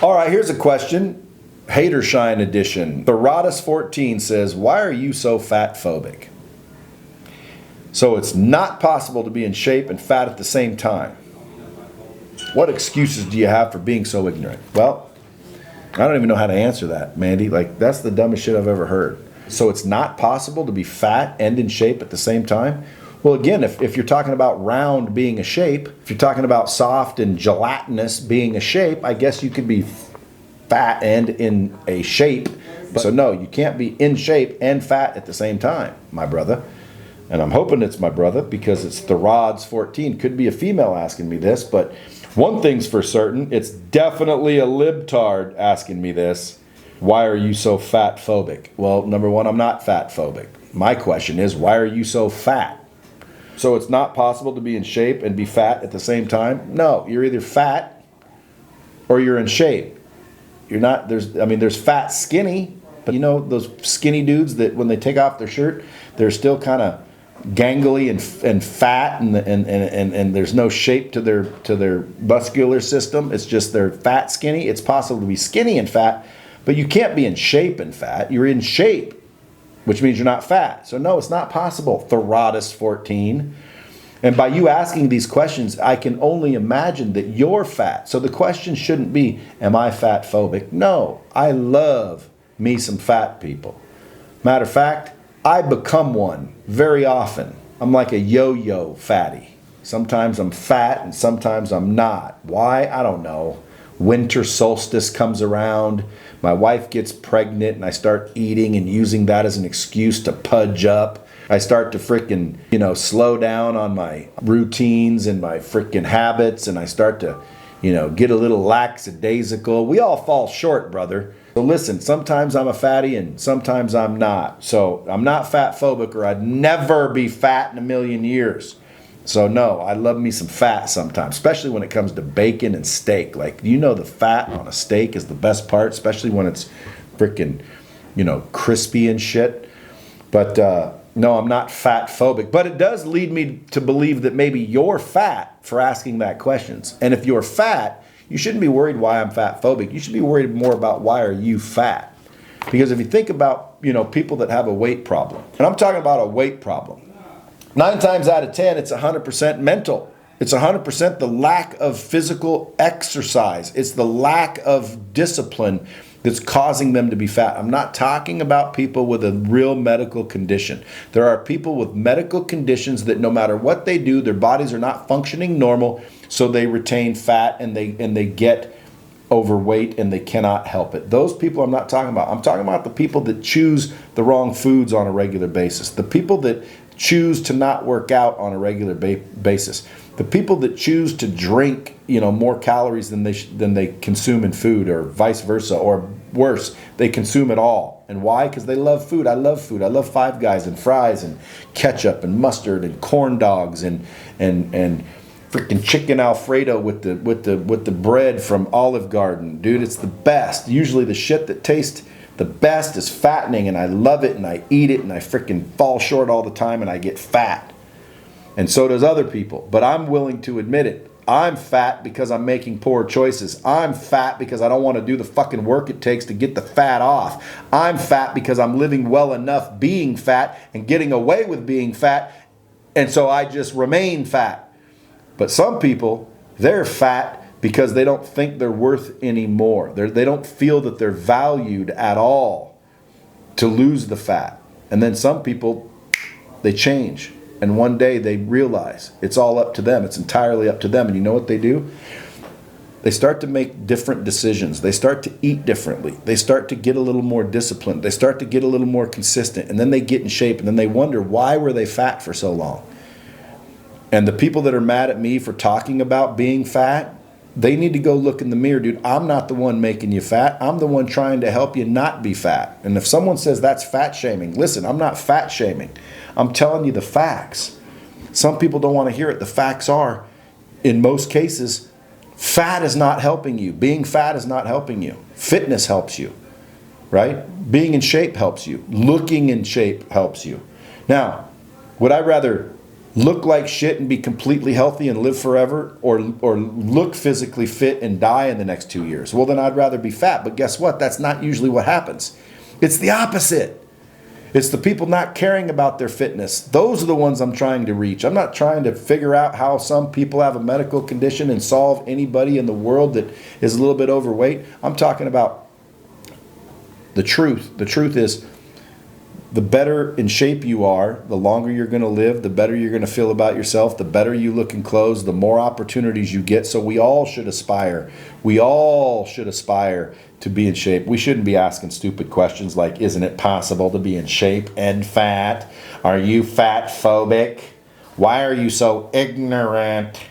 All right, here's a question. Hater Shine edition. Theratus14 says, why are you so fat phobic? So it's not possible to be in shape and fat at the same time. What excuses do you have for being so ignorant? Well, I don't even know how to answer that, Mandy. Like, that's the dumbest shit I've ever heard. So it's not possible to be fat and in shape at the same time? Well, again, if you're talking about round being a shape, if you're talking about soft and gelatinous being a shape, I guess you could be fat and in a shape. So no, you can't be in shape and fat at the same time, my brother. And I'm hoping it's my brother because it's Theratus14. Could be a female asking me this, but one thing's for certain, it's definitely a libtard asking me this. Why are you so fat phobic? Well, number one, I'm not fat phobic. My question is, why are you so fat? So it's not possible to be in shape and be fat at the same time? No, you're either fat or you're in shape. You're not, there's fat skinny, but you know those skinny dudes that when they take off their shirt, they're still kind of gangly and fat and there's no shape to their muscular system. It's just they're fat skinny. It's possible to be skinny and fat, but you can't be in shape and fat. You're in shape, which means you're not fat. So no, it's not possible, Theratus14. And by you asking these questions, I can only imagine that you're fat. So the question shouldn't be, am I fat phobic? No, I love me some fat people. Matter of fact, I become one very often. I'm like a yo-yo fatty. Sometimes I'm fat and sometimes I'm not. Why? I don't know. Winter solstice comes around, my wife gets pregnant and I start eating and using that as an excuse to pudge up. I start to frickin', slow down on my routines and my frickin' habits, and I start to, get a little lackadaisical. We all fall short, brother. So listen, sometimes I'm a fatty and sometimes I'm not. So I'm not fat phobic, or I'd never be fat in a million years. So no, I love me some fat sometimes, especially when it comes to bacon and steak. Like, the fat on a steak is the best part, especially when it's frickin', crispy and shit. But no, I'm not fat phobic. But it does lead me to believe that maybe you're fat for asking that questions. And if you're fat, you shouldn't be worried why I'm fat phobic. You should be worried more about why are you fat. Because if you think about, people that have a weight problem, and I'm talking about a weight problem, 9 times out of 10, it's 100% mental. It's 100% the lack of physical exercise. It's the lack of discipline that's causing them to be fat. I'm not talking about people with a real medical condition. There are people with medical conditions that no matter what they do, their bodies are not functioning normal, so they retain fat and they get overweight and they cannot help it. Those people I'm not talking about. I'm talking about the people that choose the wrong foods on a regular basis. The people that choose to not work out on a regular basis. The people that choose to drink, more calories than they consume in food, or vice versa, or worse, they consume it all. And why? Because they love food. I love food. I love Five Guys and fries and ketchup and mustard and corn dogs and freaking chicken Alfredo with the bread from Olive Garden. Dude, it's the best. Usually the shit that tastes the best is fattening, and I love it and I eat it and I freaking fall short all the time and I get fat. And so does other people. But I'm willing to admit it. I'm fat because I'm making poor choices. I'm fat because I don't want to do the fucking work it takes to get the fat off. I'm fat because I'm living well enough being fat and getting away with being fat, and so I just remain fat. But some people, they're fat because they don't think they're worth any more. They don't feel that they're valued at all to lose the fat. And then some people, they change. And one day they realize it's all up to them. It's entirely up to them. And you know what they do? They start to make different decisions. They start to eat differently. They start to get a little more disciplined. They start to get a little more consistent. And then they get in shape. And then they wonder, why were they fat for so long? And the people that are mad at me for talking about being fat, they need to go look in the mirror, dude. I'm not the one making you fat. I'm the one trying to help you not be fat. And if someone says that's fat shaming, listen, I'm not fat shaming. I'm telling you the facts. Some people don't want to hear it. The facts are, in most cases, fat is not helping you. Being fat is not helping you. Fitness helps you, right? Being in shape helps you. Looking in shape helps you. Now, would I rather look like shit and be completely healthy and live forever, or look physically fit and die in the next 2 years? Well, then I'd rather be fat. But guess what? That's not usually what happens. It's the opposite. It's the people not caring about their fitness. Those are the ones I'm trying to reach. I'm not trying to figure out how some people have a medical condition and solve anybody in the world that is a little bit overweight. I'm talking about the truth. The truth is, the better in shape you are, the longer you're going to live, the better you're going to feel about yourself, the better you look in clothes, the more opportunities you get. So we all should aspire. We all should aspire to be in shape. We shouldn't be asking stupid questions like, isn't it possible to be in shape and fat? Are you fat phobic? Why are you so ignorant?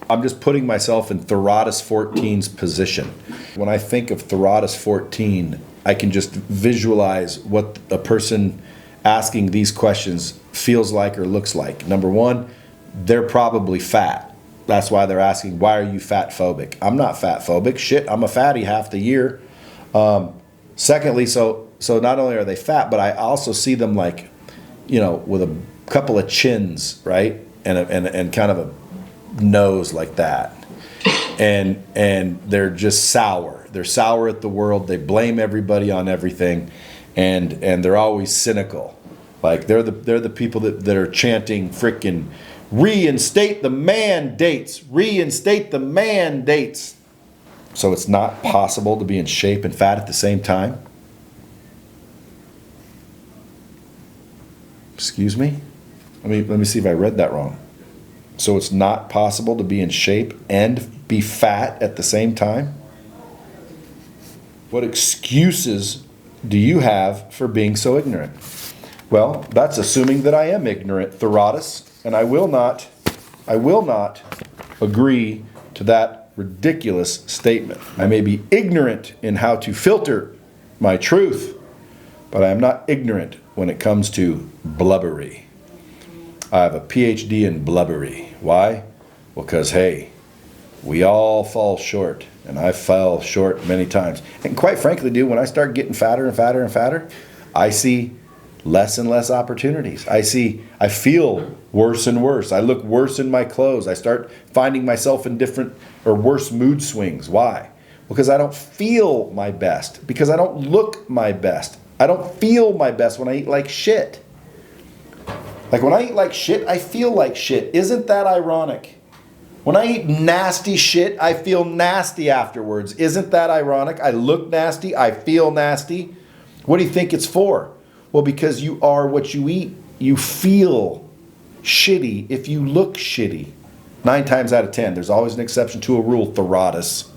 I'm just putting myself in Thoratus 14's position. When I think of Thoratus 14, I can just visualize what a person asking these questions feels like or looks like. Number one, they're probably fat. That's why they're asking, why are you fat phobic? I'm not fat phobic. Shit, I'm a fatty half the year. Secondly, so not only are they fat, but I also see them like, with a couple of chins, right? And kind of a nose like that. And they're just sour. They're sour at the world. They blame everybody on everything, and they're always cynical. Like they're the people that are chanting frickin' reinstate the mandates, reinstate the mandates. So it's not possible to be in shape and fat at the same time. Excuse me? Let me see if I read that wrong. So it's not possible to be in shape and be fat at the same time? What excuses do you have for being so ignorant? Well, that's assuming that I am ignorant, Thoratus, and I will not agree to that ridiculous statement. I may be ignorant in how to filter my truth, but I am not ignorant when it comes to blubbery. I have a PhD in blubbery. Why? Well, because, hey, we all fall short, and I fell short many times. And quite frankly, dude, when I start getting fatter and fatter and fatter, I see less and less opportunities. I feel worse and worse. I look worse in my clothes. I start finding myself in different or worse mood swings. Why? Because I don't feel my best. Because I don't look my best. I don't feel my best when I eat like shit. Like when I eat like shit, I feel like shit. Isn't that ironic? When I eat nasty shit, I feel nasty afterwards. Isn't that ironic? I look nasty, I feel nasty. What do you think it's for? Well, because you are what you eat. You feel shitty if you look shitty. 9 times out of 10. There's always an exception to a rule, Thoratus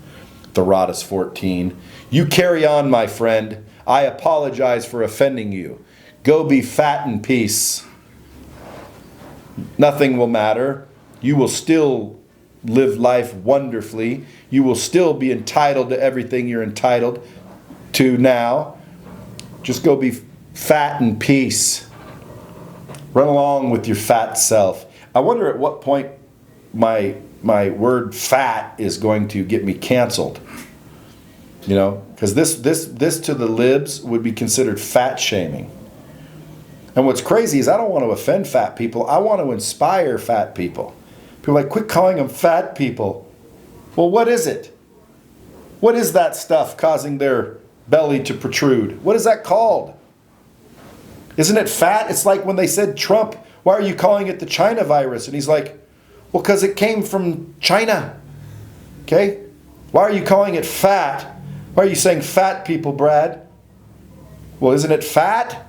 14. You carry on, my friend. I apologize for offending you. Go be fat in peace. Nothing will matter. You will still live life wonderfully. You will still be entitled to everything you're entitled to now. Just go be fat in peace. Run along with your fat self. I wonder at what point my word fat is going to get me canceled. Because this to the libs would be considered fat shaming. And what's crazy is I don't want to offend fat people. I want to inspire fat people. People are like, quit calling them fat people. Well, what is it? What is that stuff causing their belly to protrude? What is that called? Isn't it fat? It's like when they said Trump, why are you calling it the China virus? And he's like, well, because it came from China. Okay? Why are you calling it fat? Why are you saying fat people, Brad? Well, isn't it fat?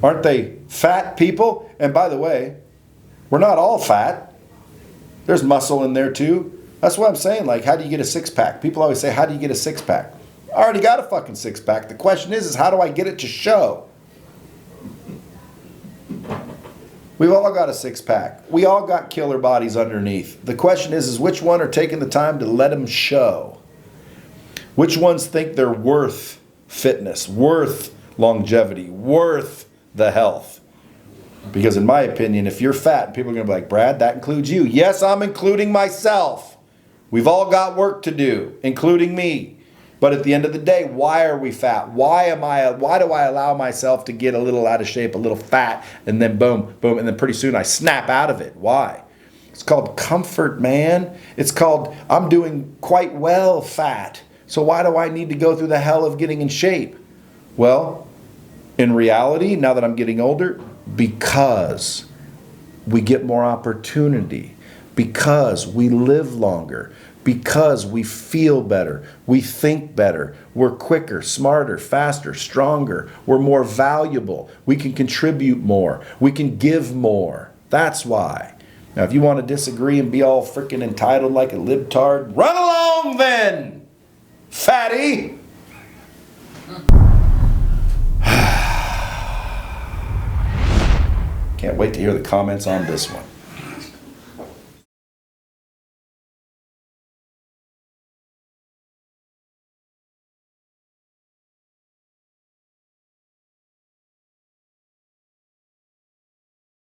Aren't they fat people? And by the way, we're not all fat. There's muscle in there too. That's what I'm saying. Like, how do you get a six-pack? People always say, how do you get a six-pack? I already got a fucking six-pack. The question is how do I get it to show? We've all got a six-pack. We all got killer bodies underneath. The question is which one are taking the time to let them show? Which ones think they're worth fitness, worth longevity, worth the health? Because in my opinion, if you're fat, people are going to be like, Brad, that includes you. Yes, I'm including myself. We've all got work to do, including me. But at the end of the day, why are we fat? Why do I allow myself to get a little out of shape, a little fat, and then boom, boom, and then pretty soon I snap out of it? Why? It's called comfort, man. It's called I'm doing quite well fat. So why do I need to go through the hell of getting in shape? Well, in reality, now that I'm getting older, because we get more opportunity, because we live longer, because we feel better, we think better, we're quicker, smarter, faster, stronger, we're more valuable, we can contribute more, we can give more. That's why. Now, if you want to disagree and be all freaking entitled like a libtard, run along then, fatty. Can't wait to hear the comments on this one.